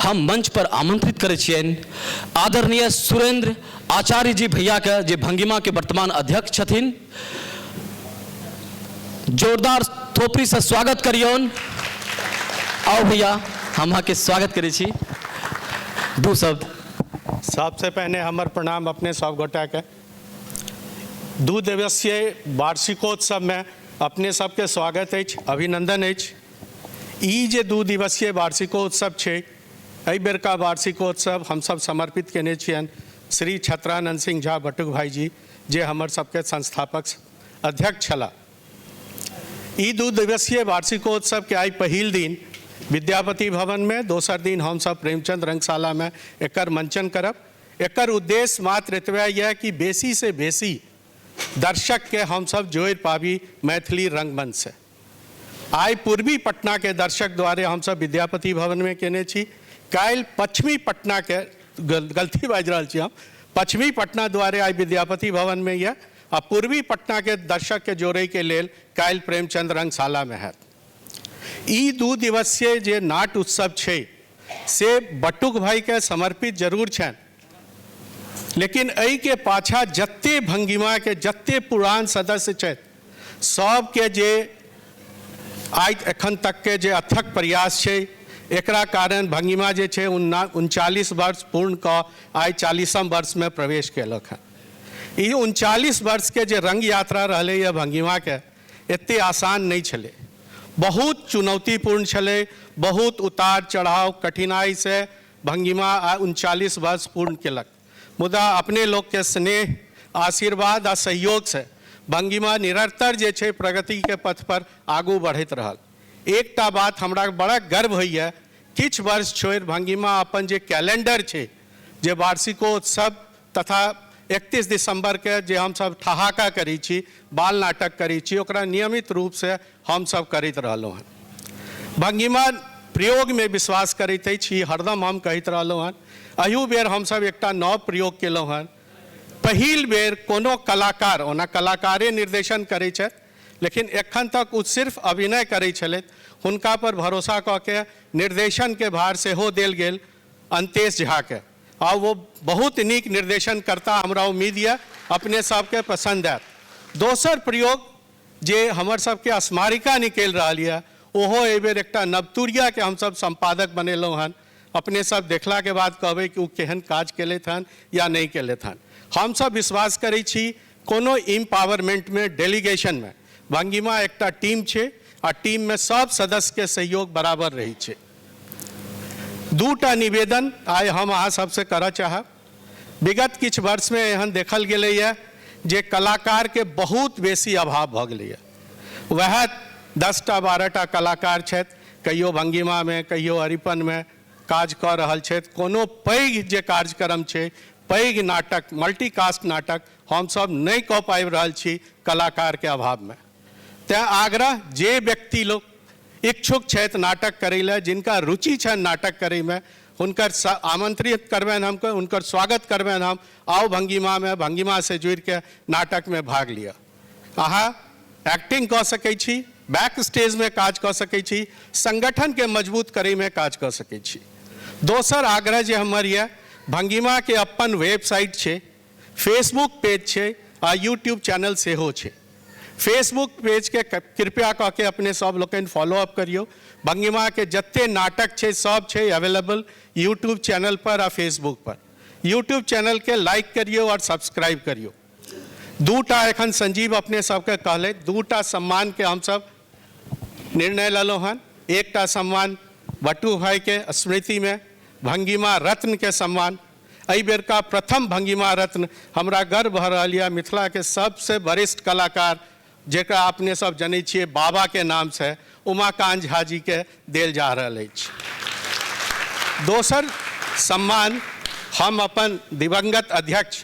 हम मंच पर आमंत्रित करे छियनि आदरणीय सुरेंद्र आचार्य जी भैया के, जे भंगिमा के वर्तमान अध्यक्ष छथिन। जोरदार थोपड़ी से स्वागत करियौन। आओ भैया, हम अहाँ के स्वागत करे छी। दू शब्द। सबसे पहले हमर प्रणाम अपने सब गोटा के। 2 दिवसीय वार्षिकोत्सव में अपने सबके स्वागत अछि, अभिनंदन अछि। ई जे 2 दिवसीय वार्षिकोत्सव छै, एहि बेरका वार्षिकोत्सव हमसब समर्पित केने छियनि श्री छत्रानंद सिंह झा बटुक भाई जी, जे हमर सबके संस्थापक अध्यक्ष छलाह। ई 2 दिवसीय वार्षिकोत्सव के आइ पहिल दिन विद्यापति भवन में, दोसर दिन हमसब प्रेमचंद रंगशाला में एकर मंचन करब। एकर उद्देश्य मात्र एतबे यह कि बेसी से बेसी दर्शक के हमसब जोड़ि पाबी मैथिली रंगमंच से। आइ पूर्वी पटना के दर्शक द्वारे हमसब विद्यापति भवन में केने छी। काल्हि पश्चिमी पटना के, गलती बाजि रहल छी हम, पश्चिमी पटना द्वारे आइ विद्यापति भवन में यह, आ पूर्वी पटना के दर्शक के जोड़े के लेल काल्हि प्रेमचंद रंगशाला में हैत। ई 2 दिवसीय जे नाट उत्सव छै से बटुक भाई के समर्पित जरूर छनि, लेकिन एहि के पाछा जत्ते भंगिमा के जत्ते पुरान सदस्य छथि सबके जे आइ एखन तक के जे अथक प्रयास छै, एकरा कारण भंगिमा जे छै 39 वर्ष पूर्ण कऽ आइ 40वां वर्ष में प्रवेश केलक हँ। ई 39 वर्ष के जे रंग यात्रा रहलै यऽ भंगिमा के, एते आसान नहीं छलै, बहुत चुनौतीपूर्ण छलै, बहुत उतार चढ़ाव कठिनाई से भंगिमा 39 वर्ष पूर्ण केलक। मुदा अपने लोग के स्नेह, आशीर्वाद आ सहयोग से भंगिमा निरंतर जे छै प्रगति के पथ पर आगू बढ़ैत रहल। एकटा बात हमरा बड़ा गर्व होइए, किछ वर्ष छोड़ि भंगिमा अपन जे कैलेंडर छै, जे वार्षिकोत्सव तथा 31 दिसंबर के जे हमसब ठहाका करै छी, बाल नाटक करै छी, ओकरा नियमित रूप से हमसब करैत रहलहुँ हँ। भंगिमा प्रयोग में विश्वास करैत अछि, हरदम हम कहैत रहलहुँ हँ। अहियो बेर हमसब एकटा नव प्रयोग केलहुँ हँ। पहिल बेर कोनो कलाकार, ओना कलाकारे निर्देशन करै छथि, लेकिन एखन तक ओ सिर्फ अभिनय करै छलथि, हुनका पर भरोसा कऽ के निर्देशन के भार सेहो देल गेल अंतेश झा के, आ वो बहुत नीक निर्देशन करता। हमरा उम्मीद यऽ अपने सबके पसंद आयत। दोसर प्रयोग जे हमर सबके स्मारिका निकलि रहल यऽ, ओहो एहि बेर एकटा नवतुरिया के हमसब संपादक बनेलहुँ हन। अपने सब देखला के बाद कहबै कि ओ केहन काज केलथि हन या नहीं केलथि हन। हम सब विश्वास करै छी कोनो एम्पावरमेंट में, डेलीगेशन में भंगिमा एकटा टीम छै, आ टीम में सब सदस्य के सहयोग बराबर रही छै। 2टा निवेदन आइ हम अहाँ सबसे करऽ चाहब। विगत किछ वर्ष में एहन देखल गेलैए जे कलाकार के बहुत बेसी अभाव भऽ गेलैए। वएह 10टा 12टा कलाकार छथि, कहियो भंगिमा में, कहियो अरिपन में काज कऽ रहल छथि। कोनो पैघ जे कार्यक्रम छै, पैघ नाटक, मल्टीकास्ट नाटक हमसब नहीं कऽ पाबि रहल छी कलाकार के अभाव में। तैं आग्रह, जे व्यक्ति लोग इच्छुक छथि नाटक करै लए, जिनका रुचि छनि नाटक करै में, हुनकर आमंत्रित करबनि हम, हुनकर स्वागत करबनि हम। आओ भंगिमा में, भंगिमा से जुड़ के नाटक में भाग लिअ। अहाँ एक्टिंग कऽ सकै छी, बैक स्टेज में काज कऽ सकै छी, संगठन के मजबूत करे में काज कऽ सकै छी। दोसर आग्रह जे हमर यऽ, भंगिमा के अपन वेबसाइट छै, फेसबुक पेज छै, आ यूट्यूब चैनल सेहो छै। फेसबुक पेज के कृपया कऽ के अपने सब लोकनि फॉलो अप करियो। भंगिमा के जत्ते नाटक छै सब छै अवेलेबल यूट्यूब चैनल पर आ फेसबुक पर। यूट्यूब चैनल के लाइक करियो और सब्सक्राइब करियो। 2टा एखन संजीव अपने सबके कहले, 2टा सम्मान के हमसब निर्णय लेलहुँ हन। एकटा सम्मान बटू भाई के स्मृति में, भंगिमा रत्न के सम्मान। एहि बेर का प्रथम भंगिमा रत्न हमरा गर्व भऽ रहल यऽ, मिथिला के सबसे वरिष्ठ कलाकार जेकरा अपने सब जनै छियै बाबा के नाम से, उमाकांत झा जी के देल जा रहल अछि। दोसर सम्मान हम अपन दिवंगत अध्यक्ष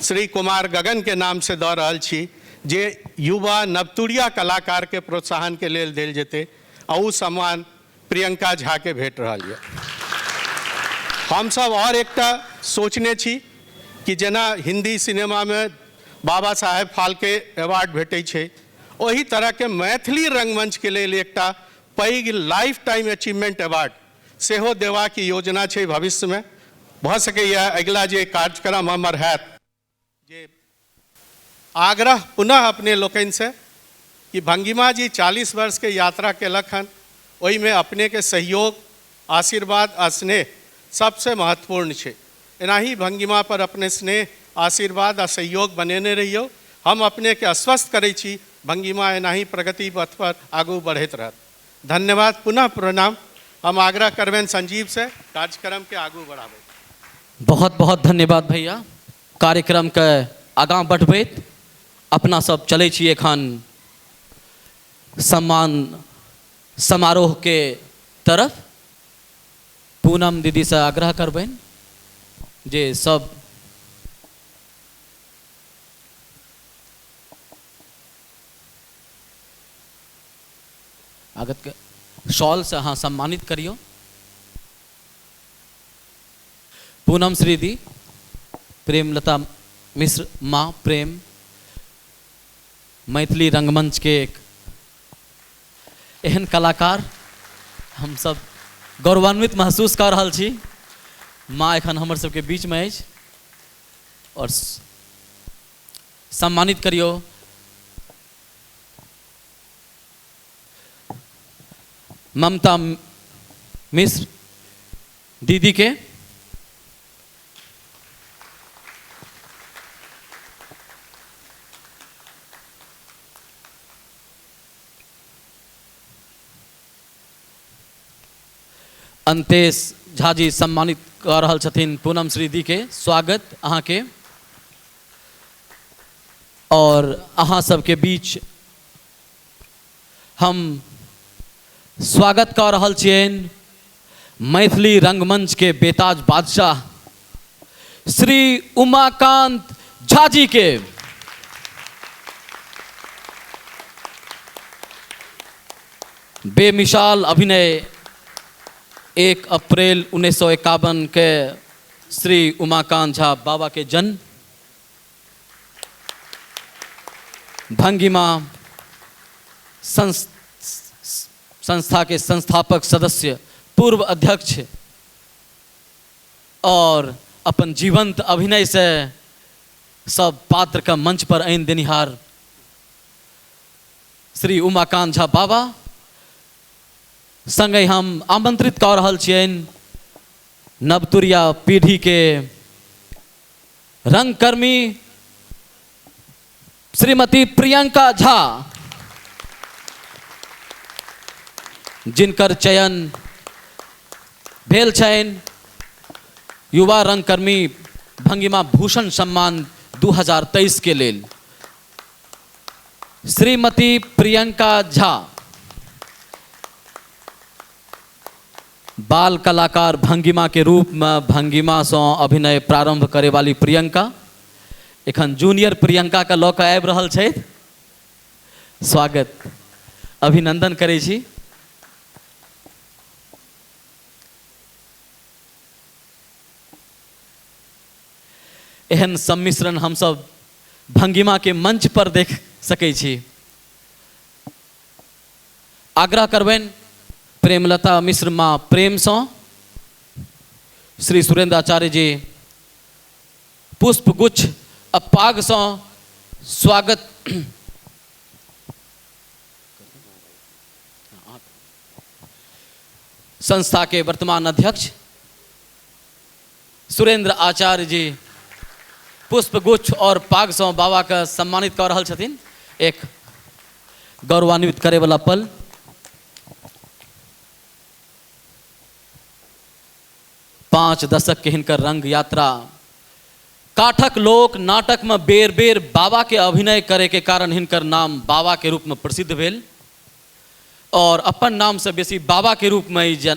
श्री कुमार गगन के नाम से दऽ रहल छी, जे युवा नवतुरिया कलाकार के प्रोत्साहन के लेल देल जेतै, आ ओ सम्मान प्रियंका झा के भेट रहल यऽ। हम सब और एकटा सोचने छी कि जेना हिंदी सिनेमा में बाबा साहेब फाल्के अवार्ड भेटै छै, ओही तरह के मैथिली रंगमंच के लेल एकटा पैघ लाइफ टाइम अचीवमेंट अवार्ड सेहो देवा की योजना छै भविष्य में। भ सकैया अगिला जे कार्यक्रम हमर हैत जे आग्रह पुनः अपने लोकनि से कि भंगिमा जी 40 वर्ष के यात्रा केलक हन, ओहि में अपने के सहयोग, आशीर्वाद आ स्नेह सबसे महत्वपूर्ण छै। एनाही भंगिमा पर अपने स्नेह, आशीर्वाद आ सहयोग बनेने रहियो। हम अपने के आश्वस्त करै छी भंगिमा एनाही प्रगति पथ पर आगू बढ़ैत रहत। धन्यवाद, पुनः प्रणाम। हम आग्रह करबेन संजीव से कार्यक्रम के आगू बढ़ावे। बहुत बहुत धन्यवाद भैया। कार्यक्रम के आगाँ बढ़बैत अपना सब चलै छी एखन सम्मान समारोह के तरफ। पूनम दीदी से आग्रह करबेन जे सब आगत के शॉल से हाँ सम्मानित करियो। पूनम श्री दी, प्रेमलता मिश्र माँ प्रेम, मैथिली रंगमंच के एक एहन कलाकार हम सब गौरवान्वित महसूस कर रहल छी। माँ एखन हमर सबके बीच में अछि और सम्मानित करियो ममता मिश्र दीदी के। अंतेश झा जी सम्मानित कर रहल छथिन पूनम श्री दी के। स्वागत अहाँ के। और अहाँ सबके बीच हम स्वागत कर रहल छियनि मैथिली रंगमंच के बेताज बादशाह श्री उमाकांत झा जी के। बेमिसाल अभिनय 1 अप्रैल 1951 के श्री उमाकांत झा बाबा के जन्म। भंगिमा संस्था के संस्थापक सदस्य, पूर्व अध्यक्ष और अपन जीवंत अभिनय से सब पात्र का मंच पर आनि देनिहार श्री उमाकांत झा बाबा संगे हम आमंत्रित कर रहल छियनि नवतुरिया पीढ़ी के रंगकर्मी श्रीमती प्रियंका झा, जिनकर चयन भेल छनि युवा रंगकर्मी भंगिमा भूषण सम्मान 2023 के लेल। श्रीमती प्रियंका झा बाल कलाकार भंगिमा के रूप में भंगिमा से अभिनय प्रारंभ करे वाली प्रियंका एखन जूनियर प्रियंका का लऽ कऽ आबि रहल छथि। स्वागत, अभिनंदन करै छी। एहन सम्मिश्रण हम सब भंगिमा के मंच पर देख सकै छी। आग्रह करबनि प्रेमलता मिश्र माँ प्रेम से श्री सुरेंद्र आचार्य जी पुष्प गुच्छ अपाग से स्वागत संस्था के वर्तमान अध्यक्ष सुरेंद्र आचार्य जी पुष्प गुच्छ और पाग से बाबा का सम्मानित कर रहल छथिन। एक गौरवान्वित करे वाला पल। पाँच दशक के हिनकर रंग यात्रा काठक लोक नाटक में बेर बेर बाबा के अभिनय करे के कारण हिनकर नाम बाबा के रूप में प्रसिद्ध भेल और अपन नाम से बेसी बाबा के रूप में ही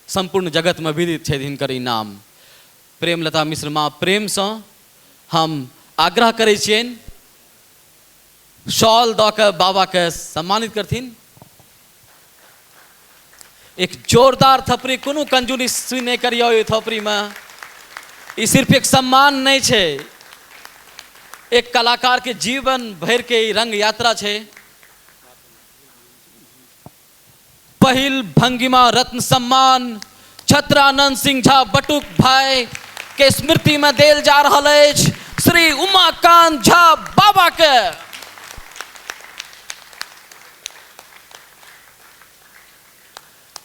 संपूर्ण जगत में विदित है हिनकर ई नाम। प्रेमलता मिश्र माँ प्रेम से हम आग्रह करे छियनि शॉल दऽ कऽ बाबा के सम्मानित करथिन। एक जोरदार थपड़ी, कोनो कंजूसी नहीं करियो ये थपड़ी में। ये सिर्फ एक सम्मान नहीं छे, एक कलाकार के जीवन भर के रंग यात्रा छे। पहिल भंगिमा रत्न सम्मान छत्रानंद सिंह झा बटुक भाई के स्मृति में देल जा रहा है श्री उमाकांत झा बाबा के।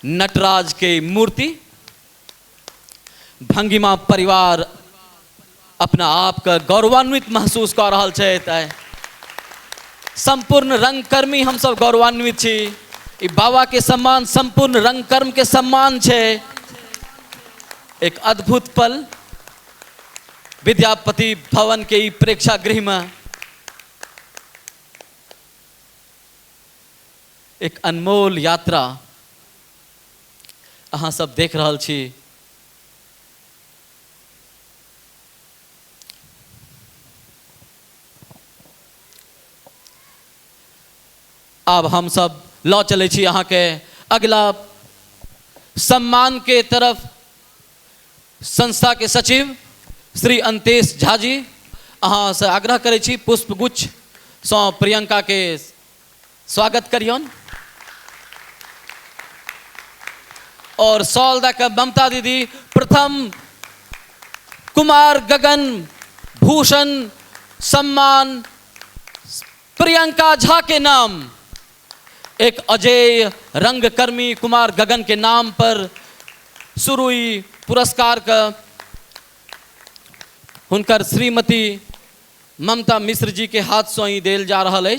नटराज के मूर्ति भंगिमा परिवार अपना आप का गौरवान्वित महसूस कर रहा है। संपूर्ण रंगकर्मी हम सब गौरवान्वित छी। ई बाबा के सम्मान संपूर्ण रंगकर्म के सम्मान छे। एक अद्भुत पल विद्यापति भवन के ई प्रेक्षागृह में एक अनमोल यात्रा अहाँ सब देख रहल छी। अब हम सब लौ चले छी अहाँ के अगला सम्मान के तरफ। संस्था के सचिव श्री अंतेश झा जी अहाँ से आग्रह करे छी पुष्पगुच्छ सौ प्रियंका के स्वागत करियौन। और सौल दा के ममता दीदी प्रथम कुमार गगन भूषण सम्मान प्रियंका झा के नाम। एक अजय रंगकर्मी कुमार गगन के नाम पर शुरू हुई पुरस्कार का हुनकर श्रीमती ममता मिश्र जी के हाथ से ही देल जा रहा है।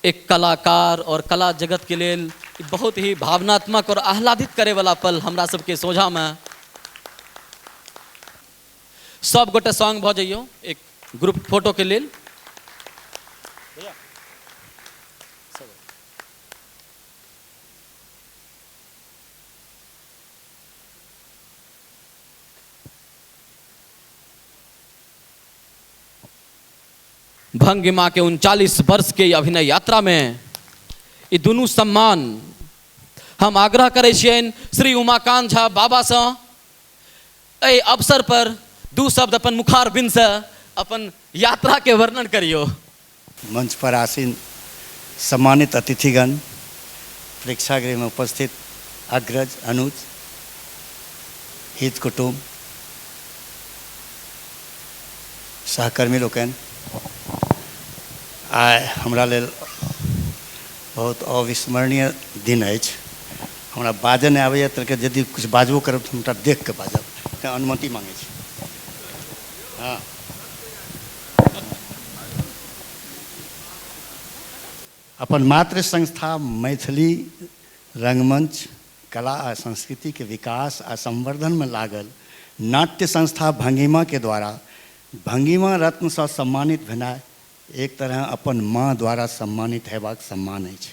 एक कलाकार और कला जगत के लिए बहुत ही भावनात्मक और आह्लादित करे वाला पल हमरा सबके सोझा में। सब गोटे सॉन्ग भ जाइयो एक ग्रुप फोटो के लिए। भंगिमा के 39 वर्ष के अभिनय यात्रा में ये दोनों सम्मान हम आग्रह करे छियन श्री उमाकांत झा बाबा से ए अवसर पर दू शब्द अपन मुखार बिन से अपन यात्रा के वर्णन करियो। मंच पर आसीन सम्मानित अतिथिगण, प्रेक्षागृह में उपस्थित अग्रज अनुज हित कुटुंब सहकर्मी लोकन, आइ हमरा लेल बहुत अविस्मरणीय दिन अछि। हमरा बाजऽ नहि आबैए तऽ यदि कुछ बाजबो करब तऽ हमरा देख के बाजब, तऽ अनुमति मांगै छी। हाँ, अपन मातृ संस्था मैथिली रंगमंच कला आ संस्कृति के विकास आ संवर्धन में लागल नाट्य संस्था भंगिमा के द्वारा भंगिमा रत्न से सम्मानित भेनाइ एक तरह अपन माँ द्वारा सम्मानित हेबाक सम्मान अछि।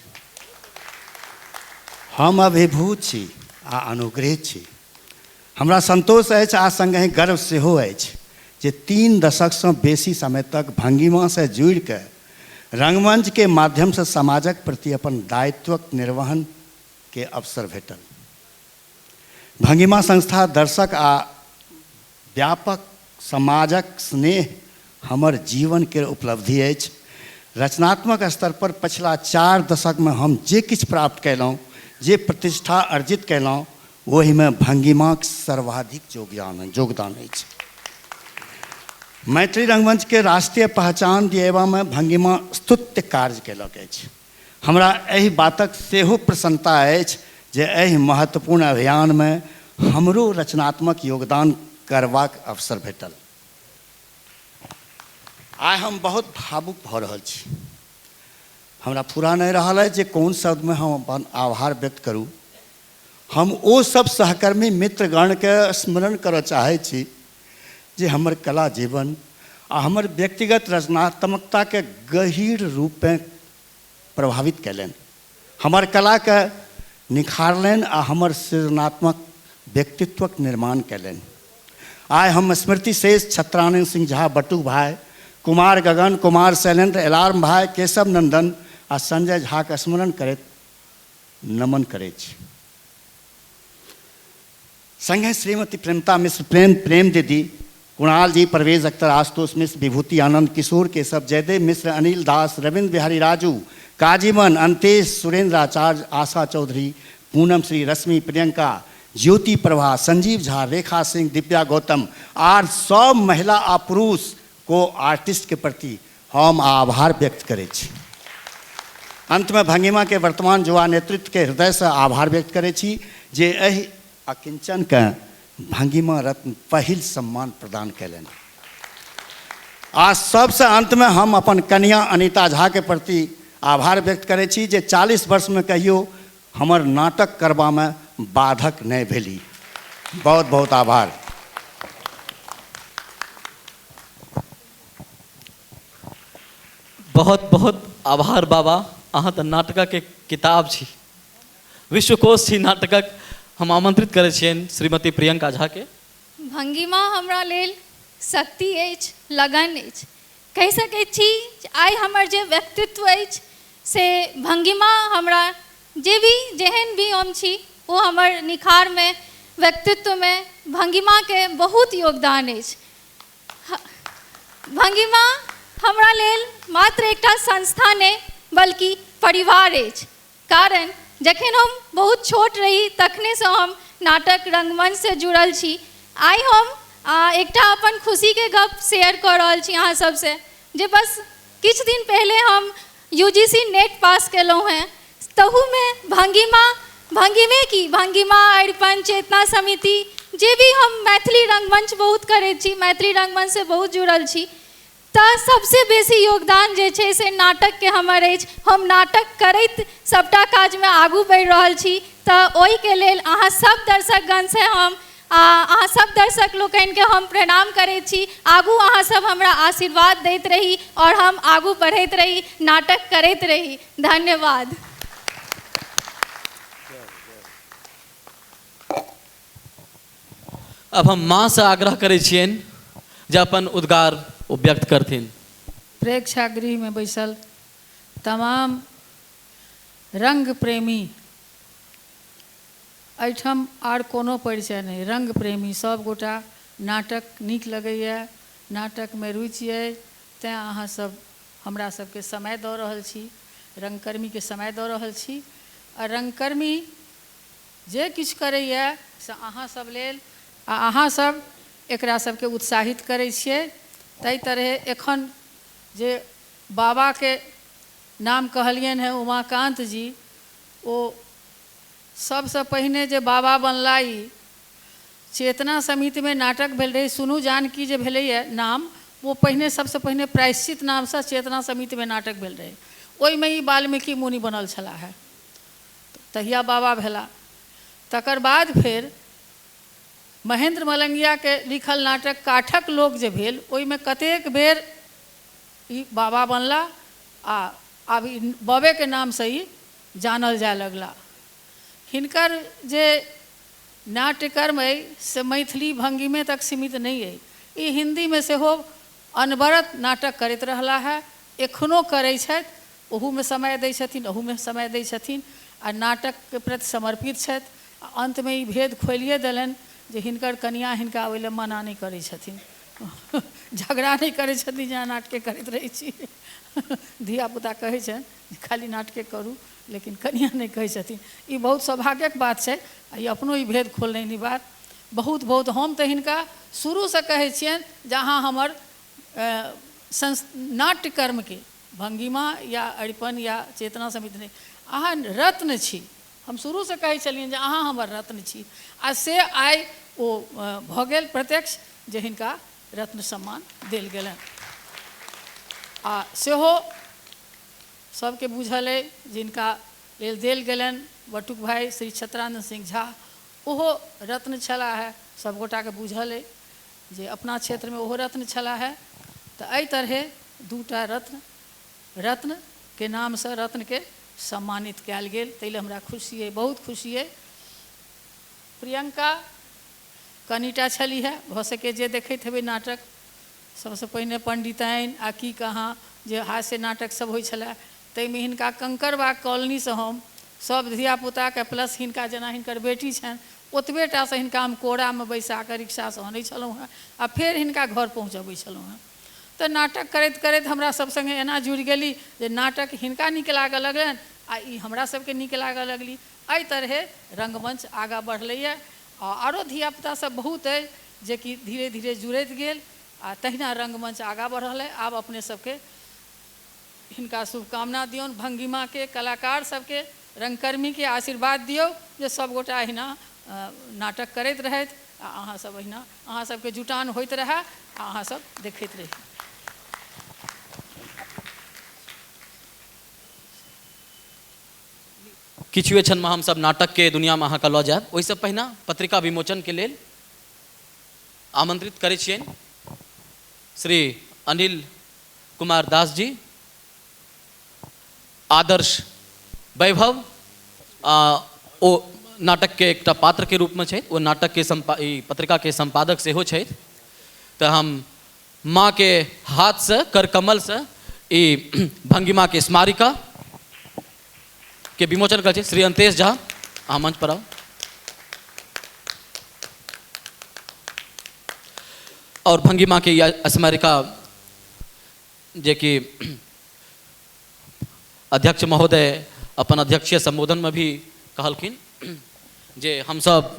हम अभिभूत छी आ अनुग्रहित छी। हमरा संतोष अछि आ संगहि गर्व सेहो अछि जे 3 दशक से बेसी समय तक भंगिमा से जुड़ि के रंगमंच के माध्यम से समाजक प्रति अपन दायित्वक निर्वहन के अवसर भेटल। भंगिमा संस्था दर्शक आ व्यापक समाजक स्नेह हमर जीवन के उपलब्धि अछि। रचनात्मक स्तर पर पिछला 4 दशक में हम जे किछु प्राप्त कयलहुँ, जे प्रतिष्ठा अर्जित कयलहुँ, ओहि में भंगिमाक सर्वाधिक योगदान अछि। मैथिली रंगमंच के राष्ट्रीय पहचान दिएबा में भंगिमा स्तुत्य कार्य कयलक अछि। हमरा एहि बातक सेहो प्रसन्नता अछि जे एहि महत्वपूर्ण अभियान में हमरो रचनात्मक योगदान करबाक अवसर भेटल। आइ हम बहुत भावुक भऽ रहल छी। हमरा पूरा नहीं रहल है जे कोन शब्द में हम अपन आभार व्यक्त करूँ। हम ओ सब सहकर्मी मित्रगण के स्मरण करऽ चाहै छी जे हमर कला जीवन आ हमर व्यक्तिगत रचनात्मकता के गहीर रूप में प्रभावित कयलनि, हमर कला के निखारलनि आ हमर सृजनात्मक व्यक्तित्वक निर्माण कयलनि। आइ हम स्मृति शेष छत्रानंद सिंह झा बटुक भाई, कुमार गगन, कुमार शैलेंद्र, अलार्म भाई, केशव नंदन आ संजय झा के स्मरण करैत नमन करै छी। संगे श्रीमती प्रेमता मिश्र प्रेम दीदी, कुणाल जी, परवेज अख्तर, आशुतोष मिश्र, विभूति आनंद, किशोर केशव, जयदेव मिश्र, अनिल दास, रविंद्र बिहारी राजू, काजीवन, अंतेश, सुरेंद्र आचार्य, आशा चौधरी, पूनम श्री, रश्मि, प्रियंका, ज्योति प्रभा, संजीव झा, रेखा सिंह, दिव्या गौतम आर सब महिला आ पुरुष को आर्टिस्ट के प्रति हम आभार व्यक्त करै छी। अंत में भंगिमा के वर्तमान युवा नेतृत्व के हृदय से आभार व्यक्त करै छी जे एहि अकिंचन के भंगिमा रत्न पहिल सम्मान प्रदान कयलनि। आ सबसे अंत में हम अपन कन्या अनीता झा के प्रति आभार व्यक्त करै छी जे 40 वर्ष में कहियो हमर नाटक करबा में बाधक नहीं भेली। बहुत बहुत आभार। बहुत बहुत आभार बाबा। अहाँ तऽ नाटक के किताब छी, विश्वकोश छी नाटकक। हम आमंत्रित करै छियनि श्रीमती प्रियंका झा के। भंगिमा हमरा लेल शक्ति अछि, लगन अछि। कहि सकैत छी आइ हमर जे व्यक्तित्व अछि से भंगिमा हमरा जे भी जेहन भी हम छी वो हमर निखार में व्यक्तित्व में भंगिमा के बहुत योगदान अछि। भंगिमा हमरा लेल मात्र एकटा संस्था नहीं बल्कि परिवार अछि। कारण जखन हम बहुत छोट रही तखने से हम नाटक रंगमंच से जुड़ल छी। आइ हम एकटा अपन खुशी के गप शेयर कर रहल छी अहाँ सबसे जे बस किछु दिन पहले हम यूजीसी नेट पास केलहुँ हैं। तहू में भंगिमा अरिपन चेतना समिति जे भी हम मैथिली रंगमंच बहुत करैत छी, मैथिली रंगमंच से बहुत जुड़ल छी। तो सबसे बेसी योगदान जे छै से नाटक के हमर अछि। हम नाटक करैत सबटा काज में आगू बढ़ि रहल छी। तो ओहि के लेल अहाँ सब दर्शकगण से हम अहाँ सब दर्शक लोकनि के हम प्रणाम करैत छी। आगू अहाँ सब हमरा आशीर्वाद दैत रही और हम आगू बढ़ैत रही, नाटक करैत रही। धन्यवाद। अब हम माँ से आग्रह करै छियनि जे अपन उद्गार ओ व्यक्त करथिन। प्रेक्षागृह में बैसल तमाम रंग प्रेमी, एहिठाम आर कोनो परिचय नहीं, रंग प्रेमी सब गोटा नाटक नीक लगैए, नाटक में रुचि है, तें अहाँ सब हमरा सबके समय दऽ रहल छी, रंगकर्मी के समय दऽ रहल छी। आ रंगकर्मी जे किछु करैए से अहाँ सब लेल आ अहाँ सब एकरा सबके उत्साहित करै छियै। ताहि तरह एखन जे बाबा के नाम कहलियनि हैं उमाकांत जी, ओ सबसे पहिने जे बाबा बनला ई चेतना समिति में नाटक भेल रहे, सुनू जानकी जे भेलैए नाम, वो पहिने सबसे पहिने प्रायश्चित नाम से चेतना समिति में नाटक भेल रहे। ओहिमे ई वाल्मीकि मुनि बनल छलाह है, तहिया बाबा भेला। तकर बाद फिर महेंद्र मलंगिया के लिखल नाटक काठक लोक जे भेल, ओहिमे कतेक बेर ई बाबा बनला आ आब ई बबे के नाम से ही जानल जाय लगला। हिनकर जे नाट्यकर्म अइ से मैथिली भंगिमे तक सीमित नहीं अइ, ई हिंदी में सेहो अनवरत नाटक करैत रहला है, एखनो करै छथि, ओहूमे समय दै छथिन, ओहूमे समय दै छथिन आ नाटक के प्रति समर्पित छथि। अंत में ई भेद खोलिए देलनि जे हिनकर कनिया हिनका ओहि लेल मना नहीं करै छथिन, झगड़ा नहीं करै छथिन जे नाटके करैत रहै छी। धियापुता कहै छनि खाली नाटके करू, लेकिन कनिया नहीं कहै छथिन। ई बहुत सौभाग्यक बात छै, ई अपनो ई भेद खोलने ई बात बहुत बहुत। हम तऽ हिनका शुरू से कहै छियनि जहाँ हमर नाट्यकर्म के भंगिमा या अरिपन या चेतना समिति नहीं, अहाँ रत्न छी। हम शुरू से कहै छलियनि जे अहाँ हमर रत्न छी, आ से आइ ओ भऽ गेल प्रत्यक्ष जे हिनका रत्न सम्मान देल गेलनि। आ सेहो सबके बुझल अइ जिनका लेल देल गेलनि बटुक भाई श्री छत्रानंद सिंह झा, ओहो रत्न छला है, सब गोटा के बुझल अइ जे अपना क्षेत्र में ओहो रत्न छला है। तो एहि तरहे दूटा रत्न के नाम से रत्न के सम्मानित कयल गेल, ताहि लेल हमरा खुशी है, बहुत खुशी है। प्रियंका कनिटा छली है, भऽ सके जे देखैत हेबै नाटक, सबसे पहिने पंडिताइन आ की कहाँ जे हास्य नाटक सब होइ छलै, ताहिमे हिनका कंकड़बाग कॉलोनी से हम सब धियापुता के प्लस हिनका जेना हिनकर बेटी छनि ओतबे टासँ हिनका हम कोरामे बैसा कऽ रिक्शासँ आनै छलहुँ हेँ आ फेर हिनका घर पहुँचबै छलहुँ हेँ। तऽ नाटक करैत करैत हमरा सब सङ्गे एना जुड़ि गेली जे नाटक हिनका नीक लागऽ लगलनि आ ई हमरा सबके नीक लागऽ लगली। एहि तरहेँ रङ्गमञ्च आगाँ बढ़लैए आ आरो धियापुतासब बहुत अइ जेकि धीरे धीरे जुड़ैत गेल आ तहिना रङ्गमञ्च आगाँ बढ़ल अइ। आब अपने सबके हिनका शुभकामना दियौन, भङ्गिमाके, कलाकार सबके, रङ्गकर्मीके आशीर्वाद दियौ जे सबगोटा अहिना नाटक करैत रहथि आ अहाँसब अहिना अहाँ सबके जुटान होइत रहए आ अहाँसब देखैत रही। किछुए क्षणमे हमसब नाटकके दुनिआँमे अहाँके लऽ जायब। ओहिसँ पहिने पत्रिका विमोचनके लेल आमन्त्रित करै छियनि श्री अनिल कुमार दास जी, आदर्श वैभव ओ नाटकके एकटा पात्रके रूपमे छथि, ओ नाटकके पत्रिकाके सम्पादक सेहो छथि। तऽ हम माँके हाथसँ कर कमलसँ ई भङ्गिमाके स्मारिका के विमोचन कर श्री अंतेश झा, अहाँ मंच पर आओ। और भंगिमा के स्मारिका जे कि अध्यक्ष महोदय अपन अध्यक्षीय संबोधन में भी कहलखिन जे हम सब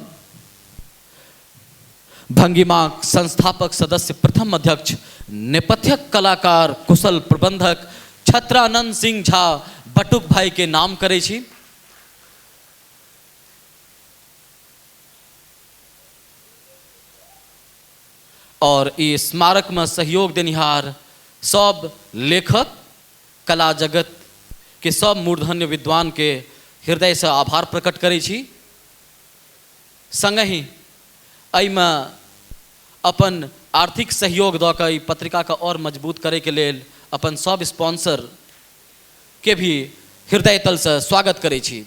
भंगिमा संस्थापक सदस्य प्रथम अध्यक्ष नेपथ्यक कलाकार कुशल प्रबंधक छत्रानंद सिंह झा बटुक भाई के नाम करे छी। और ई स्मारक में सहयोग देनिहार सब लेखक कला जगत के सब मूर्धन्य विद्वान के हृदय से आभार प्रकट करे छी। संगहि एहिमे अपन आर्थिक सहयोग दऽ कऽ ई पत्रिका के और मजबूत करे के लेल अपन सब स्पॉन्सर के भी हृदय तल से स्वागत करे छी।